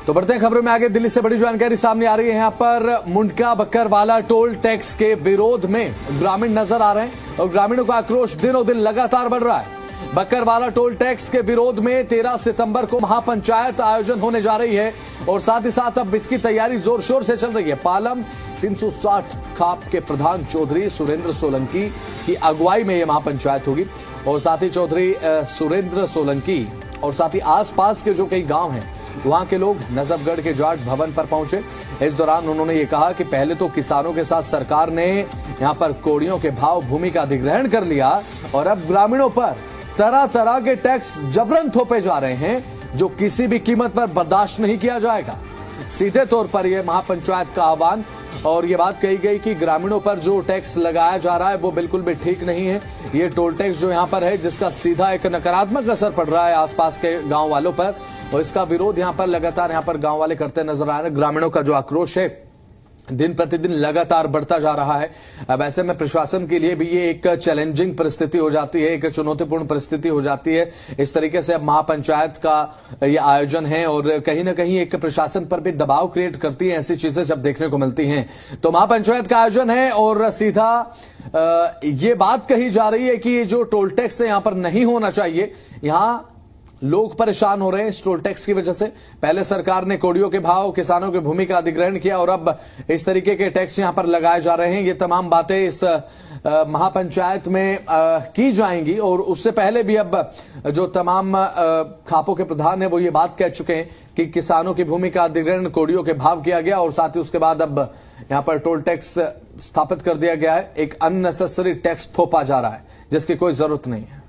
तो बढ़ते हैं खबरों में आगे। दिल्ली से बड़ी जानकारी सामने आ रही है। यहां पर मुंडका बक्करवाला टोल टैक्स के विरोध में ग्रामीण नजर आ रहे हैं और ग्रामीणों का आक्रोश दिनों दिन लगातार बढ़ रहा है। बक्करवाला टोल टैक्स के विरोध में 13 सितंबर को महापंचायत आयोजन होने जा रही है और साथ ही साथ अब इसकी तैयारी जोर शोर से चल रही है। पालम 360 खाप के प्रधान चौधरी सुरेंद्र सोलंकी की अगुवाई में यह महापंचायत होगी और साथ ही चौधरी सुरेंद्र सोलंकी और साथ ही आसपास के जो कई गांव हैं वहां के लोग नजफगढ़ के जाट भवन पर पहुंचे। इस दौरान उन्होंने ये कहा कि पहले तो किसानों के साथ सरकार ने यहां पर कोड़ियों के भाव भूमि का अधिग्रहण कर लिया और अब ग्रामीणों पर तरह तरह के टैक्स जबरन थोपे जा रहे हैं जो किसी भी कीमत पर बर्दाश्त नहीं किया जाएगा। सीधे तौर पर यह महापंचायत का आह्वान और ये बात कही गई कि ग्रामीणों पर जो टैक्स लगाया जा रहा है वो बिल्कुल भी ठीक नहीं है। ये टोल टैक्स जो यहाँ पर है जिसका सीधा एक नकारात्मक असर पड़ रहा है आसपास के गांव वालों पर और इसका विरोध यहाँ पर लगातार यहाँ पर गांव वाले करते नजर आ रहे हैं। ग्रामीणों का जो आक्रोश है दिन प्रतिदिन लगातार बढ़ता जा रहा है। अब ऐसे में प्रशासन के लिए भी ये एक चैलेंजिंग परिस्थिति हो जाती है, एक चुनौतीपूर्ण परिस्थिति हो जाती है। इस तरीके से अब महापंचायत का ये आयोजन है और कहीं ना कहीं एक प्रशासन पर भी दबाव क्रिएट करती है ऐसी चीजें जब देखने को मिलती हैं। तो महापंचायत का आयोजन है और सीधा ये बात कही जा रही है कि ये जो टोल टैक्स है यहां पर नहीं होना चाहिए। यहां लोग परेशान हो रहे हैं इस टोल टैक्स की वजह से। पहले सरकार ने कोड़ियों के भाव, किसानों की भूमि का अधिग्रहण किया और अब इस तरीके के टैक्स यहां पर लगाए जा रहे हैं। ये तमाम बातें इस महापंचायत में की जाएंगी और उससे पहले भी अब जो तमाम खापों के प्रधान है वो ये बात कह चुके हैं कि किसानों की भूमि का अधिग्रहण कोड़ियों के भाव किया गया और साथ ही उसके बाद अब यहां पर टोल टैक्स स्थापित कर दिया गया है। एक अननेसेसरी टैक्स थोपा जा रहा है जिसकी कोई जरूरत नहीं है।